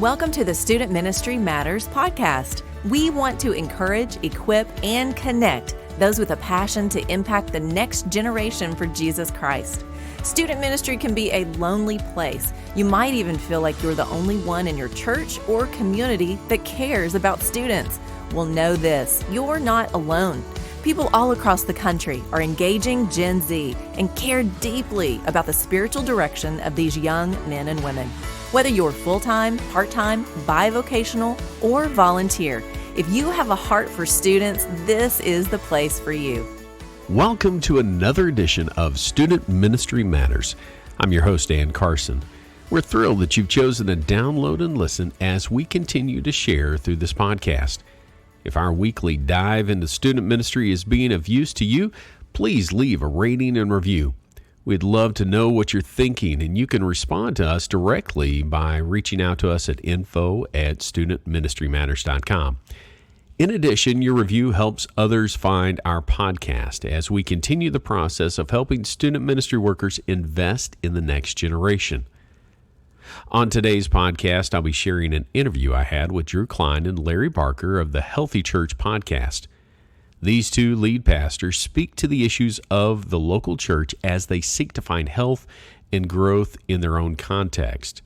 Welcome to the Student Ministry Matters podcast. We want to encourage, equip, and connect those with a passion to impact the next generation for Jesus Christ. Student ministry can be a lonely place. You might even feel like you're the only one in your church or community that cares about students. Well, know this, you're not alone. People all across the country are engaging Gen Z and care deeply about the spiritual direction of these young men and women. Whether you're full-time, part-time, bivocational, or volunteer, if you have a heart for students, this is the place for you. Welcome to another edition of Student Ministry Matters. I'm your host, Carson. We're thrilled that you've chosen to download and listen as we continue to share through this podcast. If our weekly dive into student ministry is being of use to you, please leave a rating and review. We'd love to know what you're thinking, and you can respond to us directly by reaching out to us at info@studentministrymatters.com. In addition, your review helps others find our podcast as we continue the process of helping student ministry workers invest in the next generation. On today's podcast, I'll be sharing an interview I had with Drew Cline and Larry Barker of the Healthy Church podcast. These two lead pastors speak to the issues of the local church as they seek to find health and growth in their own context.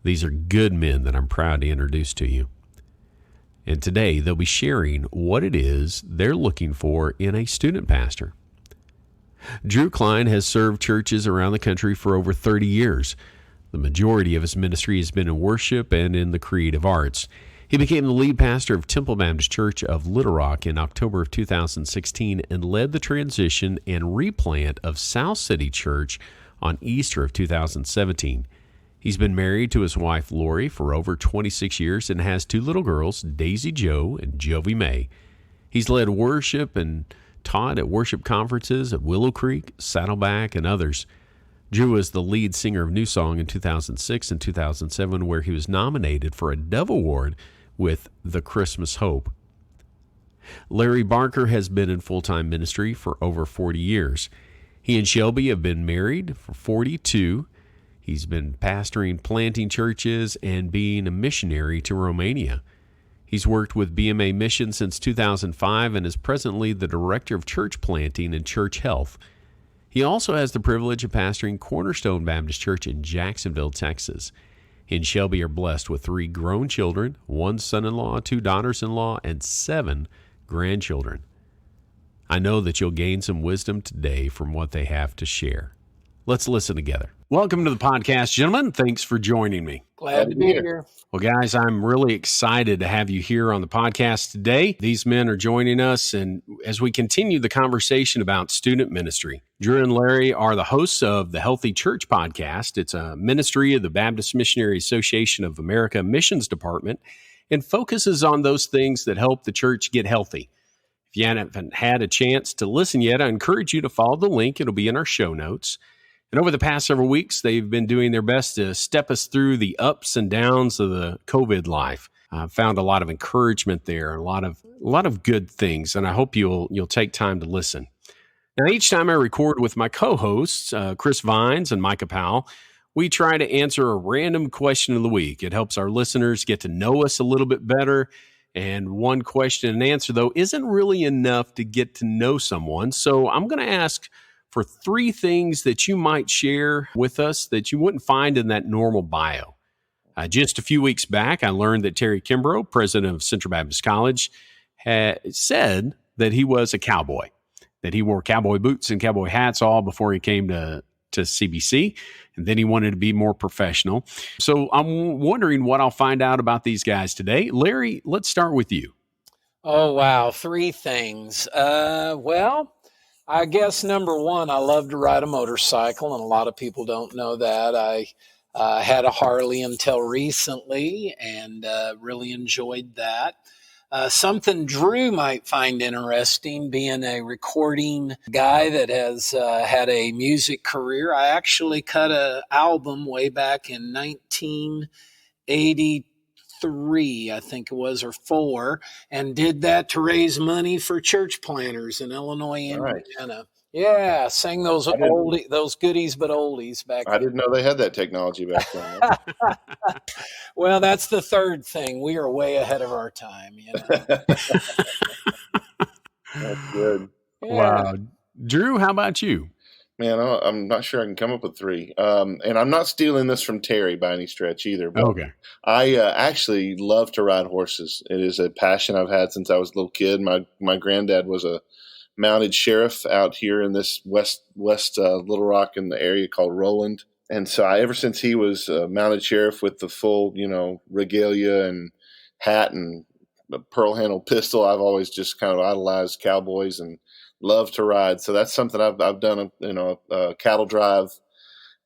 These are good men that I'm proud to introduce to you. And today they'll be sharing what it is they're looking for in a student pastor. Drew Cline has served churches around the country for over 30 years. The majority of his ministry has been in worship and in the creative arts. He became the lead pastor of Temple Baptist Church of Little Rock in October of 2016 and led the transition and replant of South City Church on Easter of 2017. He's been married to his wife Lori for over 26 years and has two little girls, Daisy Jo and Jovi May. He's led worship and taught at worship conferences at Willow Creek, Saddleback, and others. Drew was the lead singer of New Song in 2006 and 2007, where he was nominated for a Dove Award with The Christmas Hope. Larry Barker has been in full-time ministry for over 40 years. He and Shelby have been married for 42. He's been pastoring, planting churches, and being a missionary to Romania. He's worked with BMA Mission since 2005 and is presently the Director of Church Planting and Church Health. He also has the privilege of pastoring Cornerstone Baptist Church in Jacksonville, Texas. He and Shelby are blessed with 3 grown children, 1 son-in-law, 2 daughters-in-law, and 7 grandchildren. I know that you'll gain some wisdom today from what they have to share. Let's listen together. Welcome to the podcast, gentlemen. Thanks for joining me. Glad to be here. Well, guys, I'm really excited to have you here on the podcast today. These men are joining us, and as we continue the conversation about student ministry, Drew and Larry are the hosts of the Healthy Church podcast. It's a ministry of the Baptist Missionary Association of America Missions Department and focuses on those things that help the church get healthy. If you haven't had a chance to listen yet, I encourage you to follow the link. It'll be in our show notes. And over the past several weeks, they've been doing their best to step us through the ups and downs of the COVID life. I've found a lot of encouragement there, a lot of good things, and I hope you'll take time to listen. Now, each time I record with my co-hosts, Chris Vines and Micah Powell, we try to answer a random question of the week. It helps our listeners get to know us a little bit better. And one question and answer, though, isn't really enough to get to know someone. So I'm going to ask for 3 things that you might share with us that you wouldn't find in that normal bio. Just a few weeks back, I learned that Terry Kimbrough, president of Central Baptist College, had said that he was a cowboy, that he wore cowboy boots and cowboy hats all before he came to CBC, and then he wanted to be more professional. So I'm wondering what I'll find out about these guys today. Larry, let's start with you. Oh, wow. 3 things. Well, I guess number one, I love to ride a motorcycle, and a lot of people don't know that. I had a Harley until recently and really enjoyed that. Something Drew might find interesting, being a recording guy that has had a music career. I actually cut an album way back in 1983. 3, I think it was, or 4, and did that to raise money for church planters in Illinois and Indiana. Yeah, sang those those goodies but oldies back I then. didn't know they had that technology back then. Well, that's the third thing. We are way ahead of our time, you know. That's good. Yeah. Wow. Drew, how about you? Man, I'm not sure I can come up with three. And I'm not stealing this from Terry by any stretch either, but Okay. I actually love to ride horses. It is a passion I've had since I was a little kid. My granddad was a mounted sheriff out here in this west Little Rock in the area called Roland. And so ever since he was mounted sheriff with the full, regalia and hat and the pearl handled pistol, I've always just kind of idolized cowboys and love to ride. So that's something I've done. A cattle drive,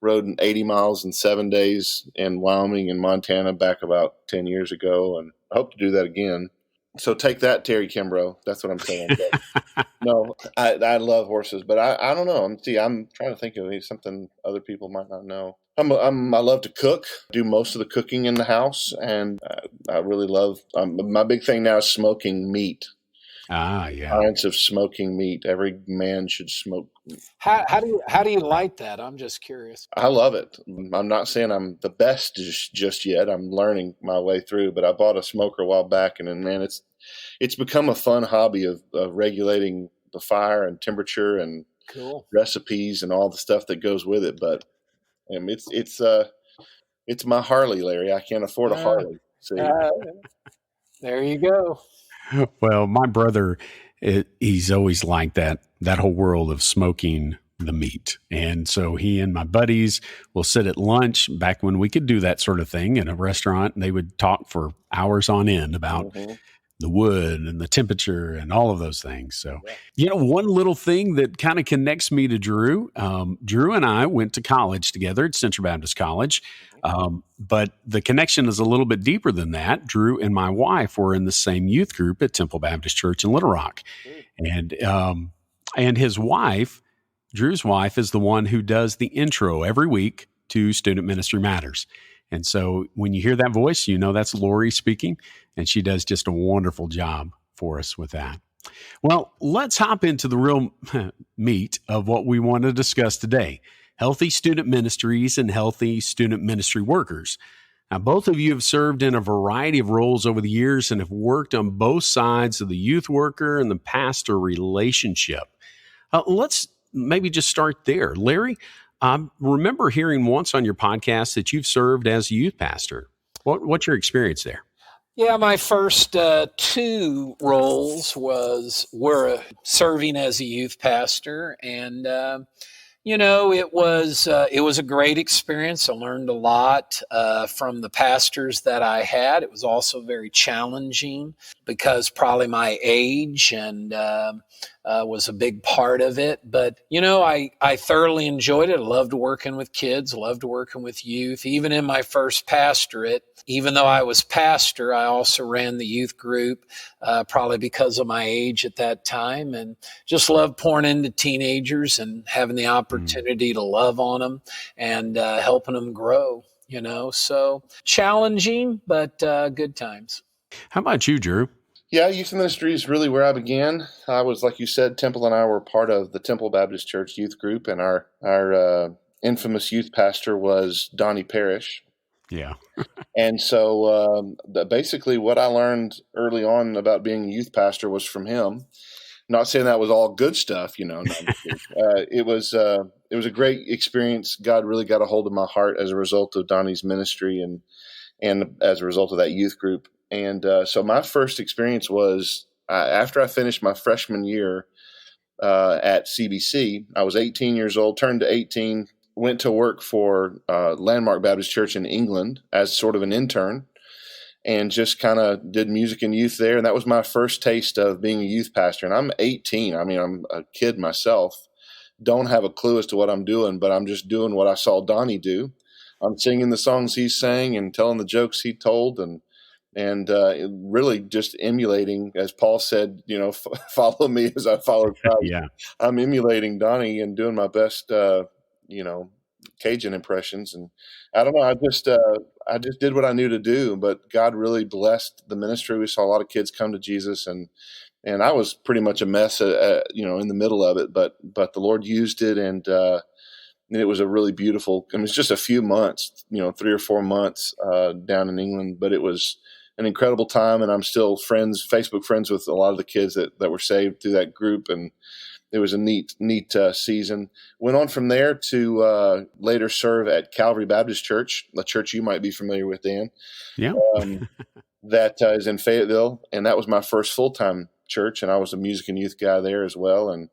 rode 80 miles in 7 days in Wyoming and Montana back about 10 years ago, and I hope to do that again. So take that, Terry Kimbrough. That's what I'm saying. No, I love horses, but I don't know. I'm trying to think of something other people might not know. I love to cook, do most of the cooking in the house, and I really love. My big thing now is smoking meat. Yeah. Science of smoking meat. Every man should smoke. How do you like that? I'm just curious. I love it. I'm not saying I'm the best just yet. I'm learning my way through, but I bought a smoker a while back, and man, it's become a fun hobby of regulating the fire and temperature and Cool. recipes and all the stuff that goes with it. But it's my Harley, Larry. I can't afford a Harley. See, There you go. Well, my brother, he's always liked that whole world of smoking the meat. And so he and my buddies will sit at lunch back when we could do that sort of thing in a restaurant, and they would talk for hours on end about the wood and the temperature and all of those things. So, one little thing that kind of connects me to Drew, Drew and I went to college together at Central Baptist College. But the connection is a little bit deeper than that. Drew and my wife were in the same youth group at Temple Baptist Church in Little Rock. And his wife, Drew's wife, is the one who does the intro every week to Student Ministry Matters. And so when you hear that voice, that's Lori speaking, and she does just a wonderful job for us with that. Well, let's hop into the real meat of what we want to discuss today: healthy student ministries and healthy student ministry workers. Now, both of you have served in a variety of roles over the years and have worked on both sides of the youth worker and the pastor relationship. Let's maybe just start there. Larry, I remember hearing once on your podcast that you've served as a youth pastor. What's your experience there? Yeah, my first two roles were serving as a youth pastor, and it was a great experience. I learned a lot from the pastors that I had. It was also very challenging because probably my age and was a big part of it. But, I thoroughly enjoyed it. I loved working with kids, loved working with youth. Even in my first pastorate, even though I was pastor, I also ran the youth group, probably because of my age at that time, and just loved pouring into teenagers and having the opportunity to love on them and helping them grow, So challenging, but good times. How about you, Drew? Yeah, youth ministry is really where I began. I was, like you said, Temple and I were part of the Temple Baptist Church youth group, and our infamous youth pastor was Donnie Parrish. Yeah. And so basically what I learned early on about being a youth pastor was from him. Not saying that was all good stuff, It was a great experience. God really got a hold of my heart as a result of Donnie's ministry and as a result of that youth group. And so my first experience was after I finished my freshman year at CBC. I was 18 years old, turned to 18, went to work for Landmark Baptist Church in England as sort of an intern, and just kind of did music and youth there. And that was my first taste of being a youth pastor. And I'm 18. I mean, I'm a kid myself. Don't have a clue as to what I'm doing, but I'm just doing what I saw Donnie do. I'm singing the songs he sang and telling the jokes he told, and really just emulating, as Paul said, follow me as I follow Christ. Yeah. I'm emulating Donnie and doing my best, Cajun impressions. And I don't know, I just did what I knew to do, but God really blessed the ministry. We saw a lot of kids come to Jesus, and and I was pretty much a mess, in the middle of it. But the Lord used it, and it was a really beautiful. I mean, it's just a few months, 3 or 4 months down in England, but it was an incredible time, and I'm still Facebook friends with a lot of the kids that were saved through that group, and it was a neat season. Went on from there to later serve at Calvary Baptist Church, a church you might be familiar with, Dan. Yeah. That is in Fayetteville, and that was my first full-time church, and I was a music and youth guy there as well. And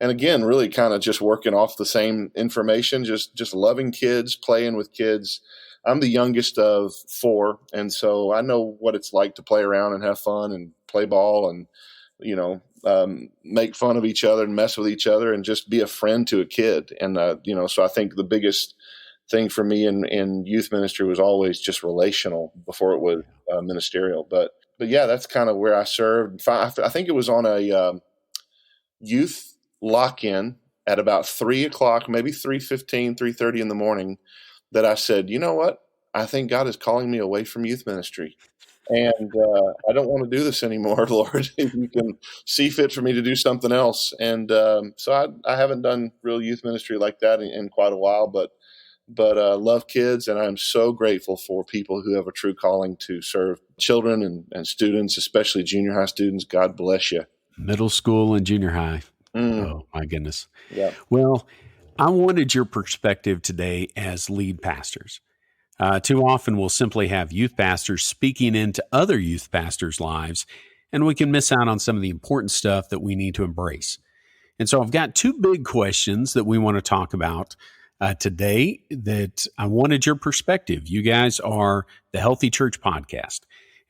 again, really kind of just working off the same information, just loving kids, playing with kids. I'm the youngest of 4, and so I know what it's like to play around and have fun and play ball and, make fun of each other and mess with each other and just be a friend to a kid. And, so I think the biggest thing for me in youth ministry was always just relational before it was ministerial. But yeah, that's kind of where I served. I think it was on a youth lock-in at about 3 o'clock, maybe 3:15, 3:30 in the morning, that I said, you know what? I think God is calling me away from youth ministry. And I don't want to do this anymore, Lord. If you can see fit for me to do something else. And so I haven't done real youth ministry like that in quite a while, but love kids. And I'm so grateful for people who have a true calling to serve children and students, especially junior high students. God bless you. Middle school and junior high. Oh, my goodness. Yeah. Well, I wanted your perspective today as lead pastors. Too often we'll simply have youth pastors speaking into other youth pastors' lives, and we can miss out on some of the important stuff that we need to embrace. And so I've got 2 big questions that we want to talk about today that I wanted your perspective. You guys are the Healthy Church Podcast.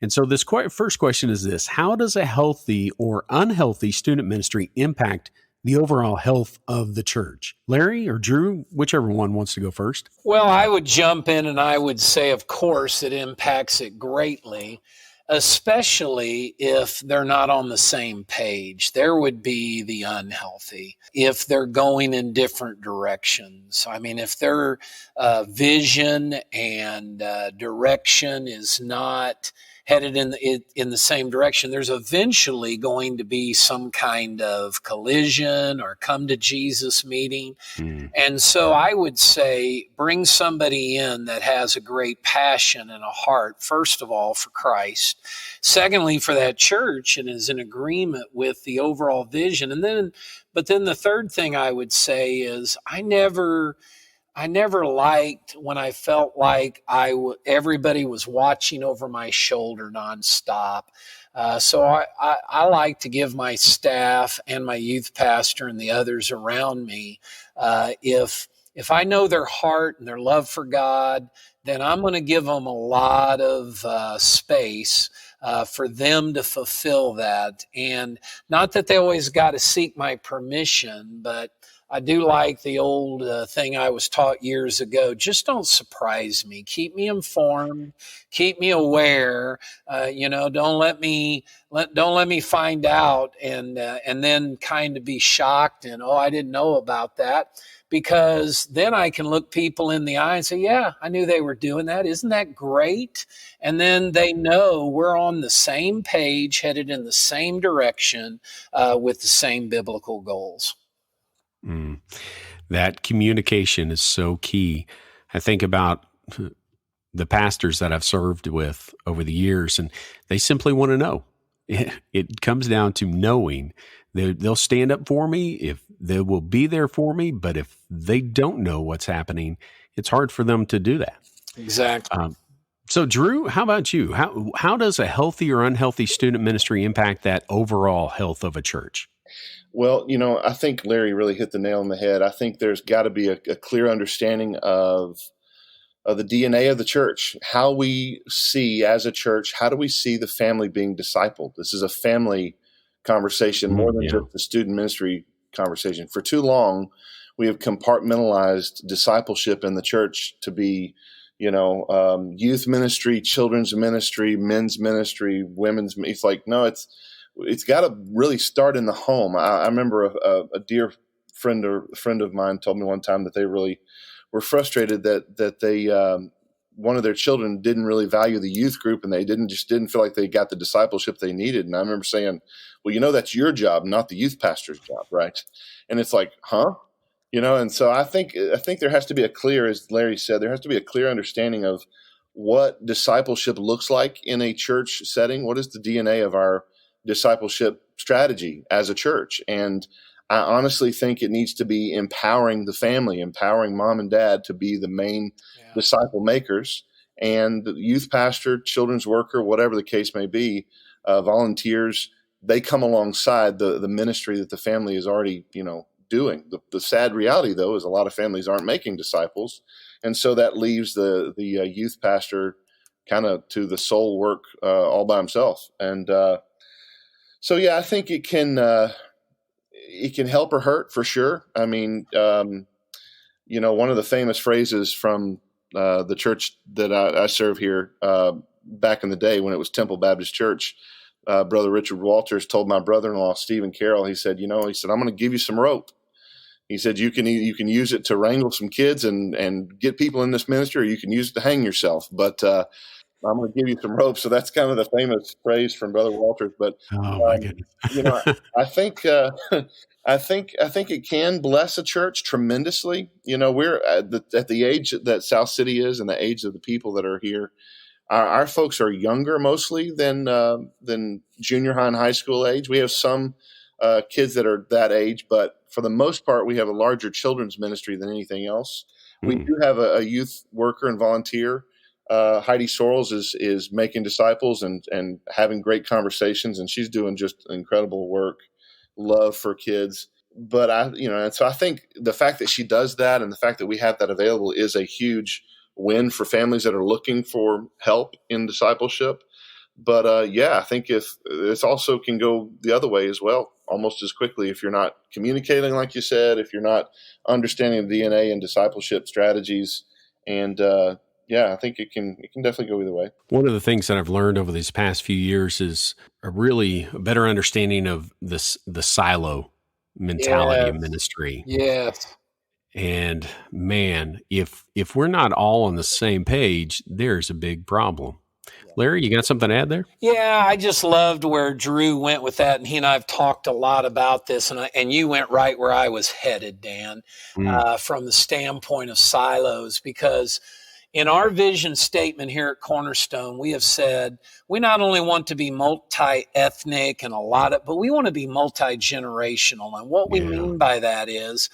And so this first question is this: how does a healthy or unhealthy student ministry impact the overall health of the church? Larry or Drew, whichever one wants to go first. Well, I would jump in and I would say, of course, it impacts it greatly, especially if they're not on the same page. There would be the unhealthy if they're going in different directions. I mean, if their vision and direction is not headed in the same direction, there's eventually going to be some kind of collision or come to Jesus meeting. And so I would say bring somebody in that has a great passion and a heart, first of all, for Christ. Secondly, for that church, and is in agreement with the overall vision. But then the third thing I would say is I never liked when I felt like everybody was watching over my shoulder nonstop. So I like to give my staff and my youth pastor and the others around me, if I know their heart and their love for God, then I'm going to give them a lot of space for them to fulfill that. And not that they always got to seek my permission, but I do like the old thing I was taught years ago. Just don't surprise me. Keep me informed. Keep me aware. Don't let me find out and then kind of be shocked and, I didn't know about that. Because then I can look people in the eye and say, yeah, I knew they were doing that. Isn't that great? And then they know we're on the same page, headed in the same direction with the same biblical goals. That communication is so key. I think about the pastors that I've served with over the years, and they simply want to know. It comes down to knowing. They'll stand up for me, if they will be there for me, but if they don't know what's happening, it's hard for them to do that. Exactly. So Drew, how about you? How does a healthy or unhealthy student ministry impact that overall health of a church? Well, I think Larry really hit the nail on the head. I think there's got to be a clear understanding of the DNA of the church, how we see as a church, how do we see the family being discipled? This is a family conversation more than just a student ministry conversation. For too long, we have compartmentalized discipleship in the church to be, youth ministry, children's ministry, men's ministry, women's. It's like, no, it's got to really start in the home. I remember a dear friend of mine told me one time that they really were frustrated that one of their children didn't really value the youth group, and they didn't feel like they got the discipleship they needed. And I remember saying, well, that's your job, not the youth pastor's job, right? And it's like, huh? And so I think there has to be as Larry said, there has to be a clear understanding of what discipleship looks like in a church setting. What is the DNA of our discipleship strategy as a church? And I honestly think it needs to be empowering the family, empowering mom and dad to be the main disciple makers, and the youth pastor, children's worker, whatever the case may be, volunteers, they come alongside the ministry that the family is already, doing. The sad reality, though, is a lot of families aren't making disciples. And so that leaves the youth pastor kind of to the soul work all by himself. And I think it can help or hurt for sure. I mean, one of the famous phrases from the church that I serve here back in the day when it was Temple Baptist Church, Brother Richard Walters told my brother-in-law, Stephen Carroll, he said, I'm going to give you some rope. He said, you can use it to wrangle some kids and get people in this ministry, or you can use it to hang yourself. But I'm going to give you some rope. So that's kind of the famous phrase from Brother Walters. But my goodness. I think it can bless a church tremendously. We're at the age that South City is, and the age of the people that are here. Our folks are younger mostly than junior high and high school age. We have some kids that are that age, but for the most part, we have a larger children's ministry than anything else. We do have a youth worker and volunteer. Heidi Sorrells is making disciples and having great conversations, and she's doing just incredible work, love for kids. But and so I think the fact that she does that and the fact that we have that available is a huge win for families that are looking for help in discipleship. But I think if this also can go the other way as well, almost as quickly, if you're not communicating, like you said, if you're not understanding the DNA and discipleship strategies. And I think it can definitely go either way. One of the things that I've learned over these past few years is a really better understanding of the silo mentality of ministry. Yes. And man, if we're not all on the same page, there's a big problem. Larry, you got something to add there? Yeah, I just loved where Drew went with that, and he and I have talked a lot about this, and you went right where I was headed, Dan, from the standpoint of silos, because in our vision statement here at Cornerstone, we have said we not only want to be multi-ethnic and but we want to be multi-generational. And what we mean by that is,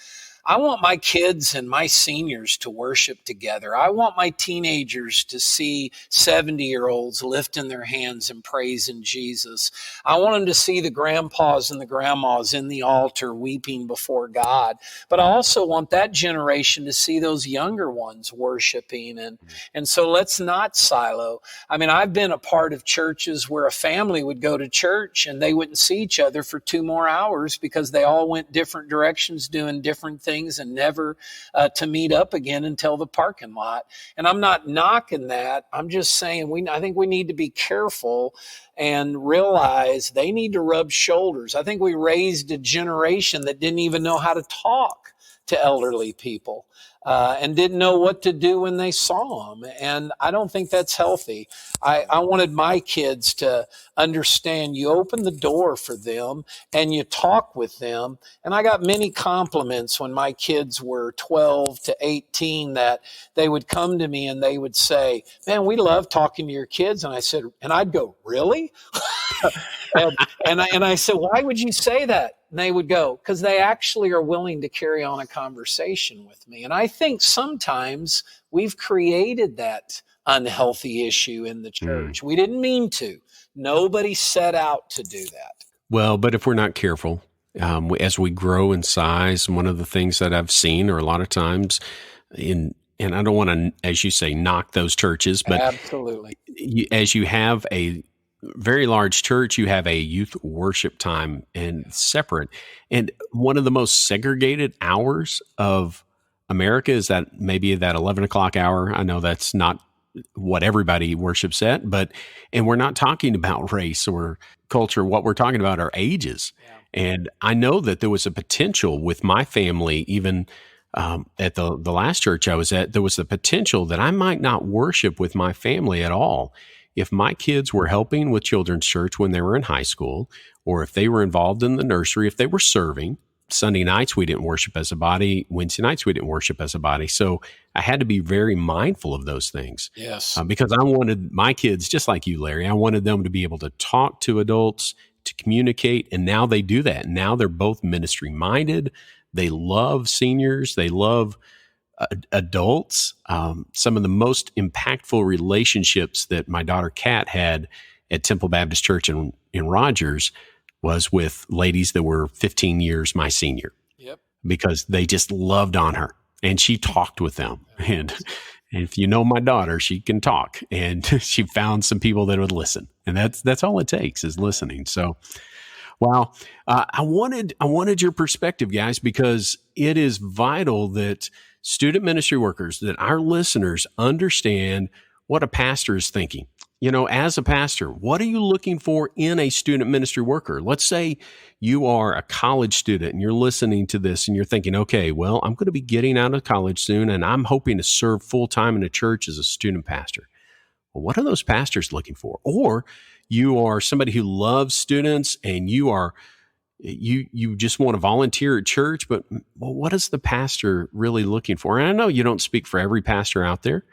I want my kids and my seniors to worship together. I want my teenagers to see 70-year-olds lifting their hands and praising Jesus. I want them to see the grandpas and the grandmas in the altar weeping before God. But I also want that generation to see those younger ones worshiping. And so let's not silo. I mean, I've been a part of churches where a family would go to church and they wouldn't see each other for 2 more hours because they all went different directions doing different things and never to meet up again until the parking lot. And I'm not knocking that. I'm just saying I think we need to be careful and realize they need to rub shoulders. I think we raised a generation that didn't even know how to talk to elderly people. And didn't know what to do when they saw them. And I don't think that's healthy. I wanted my kids to understand you open the door for them and you talk with them. And I got many compliments when my kids were 12 to 18 that they would come to me and they would say, man, we love talking to your kids. And I said, and I'd go, really? and I said, why would you say that? And they would go, because they actually are willing to carry on a conversation with me. And I think sometimes we've created that unhealthy issue in the church. We didn't mean to. Nobody set out to do that. Well, but if we're not careful, as we grow in size, one of the things that I've seen, or a lot of times and I don't want to, as you say, knock those churches, but absolutely, as you have a very large church, you have a youth worship time and separate. And one of the most segregated hours of America is that maybe that 11 o'clock hour. I know that's not what everybody worships at, and we're not talking about race or culture. What we're talking about are ages. Yeah. And I know that there was a potential with my family, even at the last church I was at, there was the potential that I might not worship with my family at all. If my kids were helping with children's church when they were in high school, or if they were involved in the nursery, if they were serving, Sunday nights we didn't worship as a body, Wednesday nights we didn't worship as a body. So I had to be very mindful of those things. Yes. Because I wanted my kids, just like you, Larry, I wanted them to be able to talk to adults, to communicate, and now they do that. Now they're both ministry minded. They love seniors. They love adults. Some of the most impactful relationships that my daughter Kat had at Temple Baptist Church in Rogers was with ladies that were 15 years my senior. Yep. Because they just loved on her, and she talked with them. And if you know my daughter, she can talk, and she found some people that would listen, and that's all it takes is listening. So, wow, I wanted your perspective, guys, because it is vital that student ministry workers, that our listeners understand what a pastor is thinking. You know, as a pastor, what are you looking for in a student ministry worker? Let's say you are a college student and you're listening to this and you're thinking, okay, well, I'm going to be getting out of college soon and I'm hoping to serve full time in a church as a student pastor. Well, what are those pastors looking for? Or you are somebody who loves students and you just want to volunteer at church, but well, what is the pastor really looking for? And I know you don't speak for every pastor out there,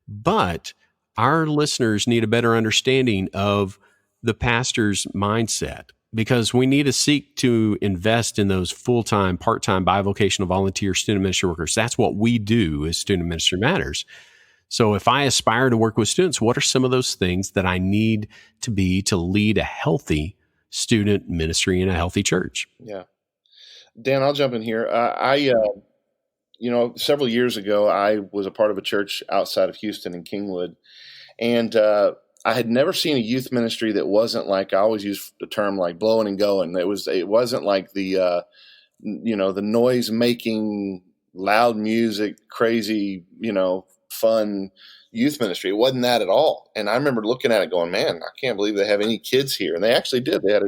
but our listeners need a better understanding of the pastor's mindset, because we need to seek to invest in those full-time, part-time, bivocational volunteer student ministry workers. That's what we do as Student Ministry Matters. So if I aspire to work with students, what are some of those things that I need to be to lead a healthy student ministry in a healthy church? Yeah. Dan, I'll jump in here. Several years ago, I was a part of a church outside of Houston in Kingwood. And I had never seen a youth ministry that wasn't like, I always use the term like blowing and going. It wasn't like the noise making, loud music, crazy, fun youth ministry. It wasn't that at all. And I remember looking at it going, man, I can't believe they have any kids here. And they actually did. They had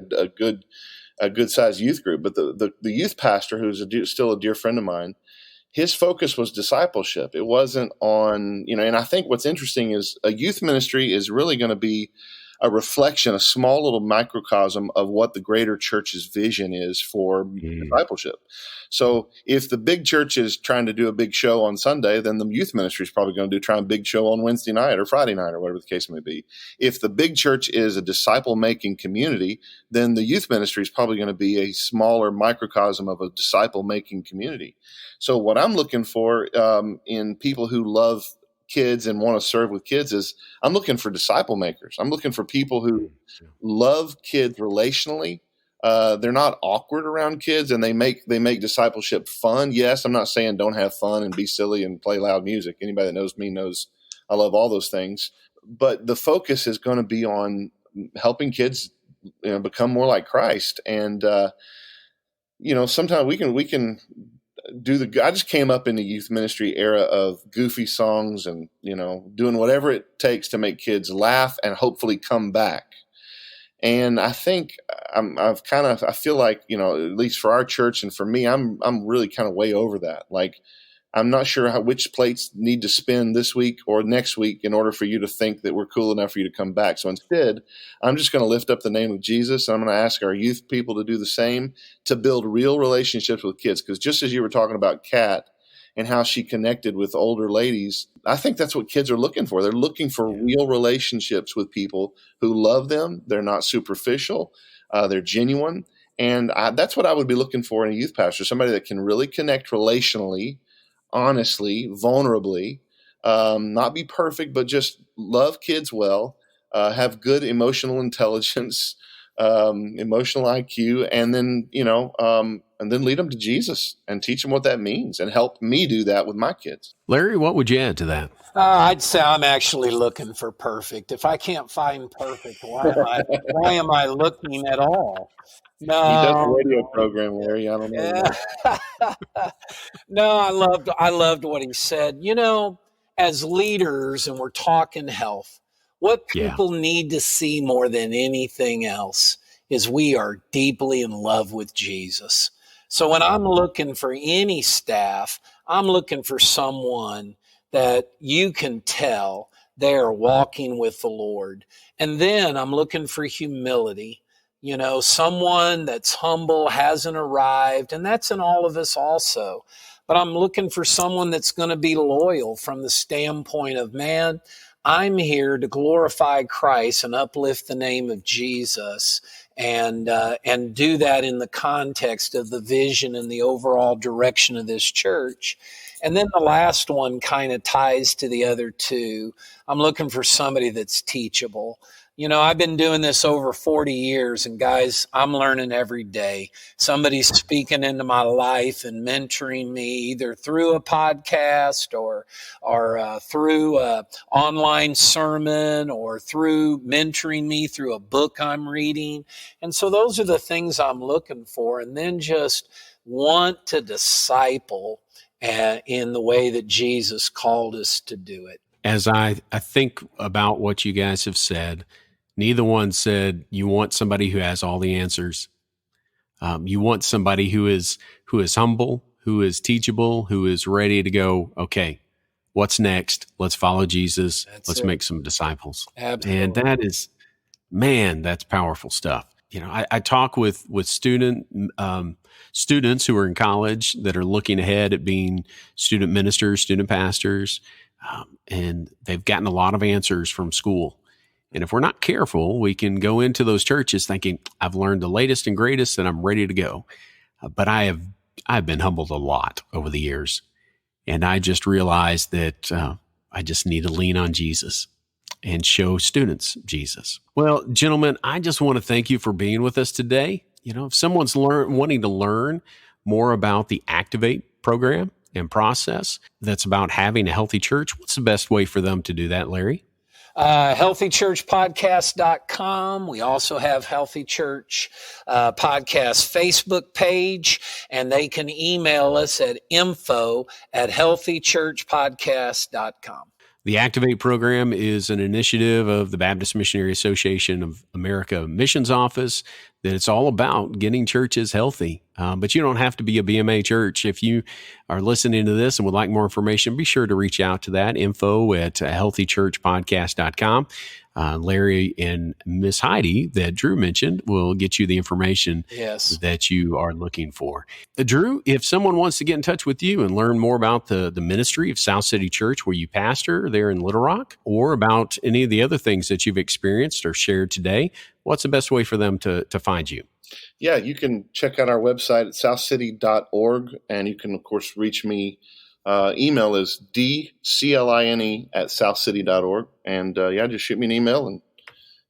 a good sized youth group. But the youth pastor, who's still a dear friend of mine, his focus was discipleship. It wasn't on, and I think what's interesting is a youth ministry is really going to be a reflection, a small little microcosm of what the greater church's vision is for discipleship. So if the big church is trying to do a big show on Sunday, then the youth ministry is probably going to try a big show on Wednesday night or Friday night or whatever the case may be. If the big church is a disciple-making community, then the youth ministry is probably going to be a smaller microcosm of a disciple-making community. So what I'm looking for in people who love kids and want to serve with kids is I'm looking for disciple makers. I'm looking for people who love kids relationally. They're not awkward around kids, and they make discipleship fun. Yes, I'm not saying don't have fun and be silly and play loud music. Anybody that knows me knows I love all those things. But the focus is going to be on helping kids become more like Christ. And sometimes we can I just came up in the youth ministry era of goofy songs and, doing whatever it takes to make kids laugh and hopefully come back. And I think I feel like, at least for our church and for me, I'm really kind of way over that. Like, I'm not sure which plates need to spin this week or next week in order for you to think that we're cool enough for you to come back. So instead, I'm just going to lift up the name of Jesus. And I'm going to ask our youth people to do the same, to build real relationships with kids. Because just as you were talking about Kat and how she connected with older ladies, I think that's what kids are looking for. They're looking for real relationships with people who love them. They're not superficial. They're genuine. And that's what I would be looking for in a youth pastor, somebody that can really connect relationally, honestly, vulnerably, not be perfect, but just love kids well, have good emotional intelligence, emotional IQ, and then, lead them to Jesus and teach them what that means and help me do that with my kids. Larry, what would you add to that? I'd say I'm actually looking for perfect. If I can't find perfect, why am I looking at all? No, he does a radio program, Larry. I don't know. Yeah. No, I loved what he said. As leaders, and we're talking health, what people need to see more than anything else is we are deeply in love with Jesus. So when I'm looking for any staff, I'm looking for someone that you can tell they're walking with the Lord. And then I'm looking for humility. Someone that's humble, hasn't arrived, and that's in all of us also. But I'm looking for someone that's going to be loyal from the standpoint of, man, I'm here to glorify Christ and uplift the name of Jesus, and do that in the context of the vision and the overall direction of this church. And then the last one kind of ties to the other two. I'm looking for somebody that's teachable. I've been doing this over 40 years, and guys, I'm learning every day. Somebody's speaking into my life and mentoring me either through a podcast or through an online sermon, or through mentoring me through a book I'm reading. And so those are the things I'm looking for, and then just want to disciple in the way that Jesus called us to do it. As I think about what you guys have said, neither one said you want somebody who has all the answers. You want somebody who is humble, who is teachable, who is ready to go, okay, what's next? Let's follow Jesus. Let's make some disciples. Absolutely. And that is, man, that's powerful stuff. I talk with students who are in college that are looking ahead at being student ministers, student pastors, and they've gotten a lot of answers from school. And if we're not careful, we can go into those churches thinking, I've learned the latest and greatest and I'm ready to go. But I've been humbled a lot over the years. And I just realized that I just need to lean on Jesus and show students Jesus. Well, gentlemen, I just want to thank you for being with us today. If someone's wanting to learn more about the Activate program and process that's about having a healthy church, what's the best way for them to do that, Larry? HealthyChurchPodcast.com. We also have Healthy Church Podcast Facebook page, and they can email us at info@HealthyChurchPodcast.com. The Activate program is an initiative of the Baptist Missionary Association of America Missions Office, that it's all about getting churches healthy. But you don't have to be a BMA church. If you are listening to this and would like more information, be sure to reach out to that info@healthychurchpodcast.com. Larry and Miss Heidi that Drew mentioned will get you the information that you are looking for. Drew, if someone wants to get in touch with you and learn more about the ministry of South City Church where you pastor there in Little Rock, or about any of the other things that you've experienced or shared today, what's the best way for them to find you? Yeah, you can check out our website at southcity.org, and you can, of course, reach me. Email is dcline@southcity.org. And just shoot me an email and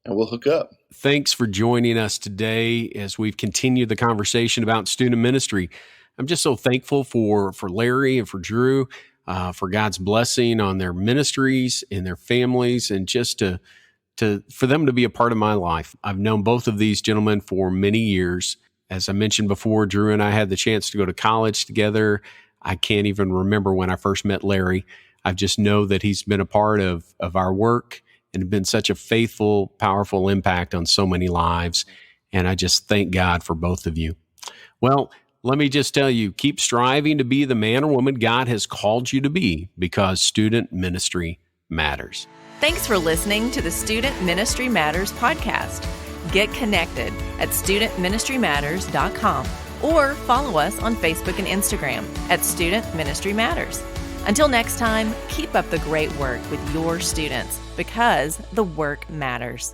we'll hook up. Thanks for joining us today as we've continued the conversation about student ministry. I'm just so thankful for Larry and for Drew, for God's blessing on their ministries and their families, and just for them to be a part of my life. I've known both of these gentlemen for many years. As I mentioned before, Drew and I had the chance to go to college together. I can't even remember when I first met Larry. I just know that he's been a part of our work and been such a faithful, powerful impact on so many lives. And I just thank God for both of you. Well, let me just tell you, keep striving to be the man or woman God has called you to be, because student ministry matters. Thanks for listening to the Student Ministry Matters podcast. Get connected at studentministrymatters.com or follow us on Facebook and Instagram at Student Ministry Matters. Until next time, keep up the great work with your students, because the work matters.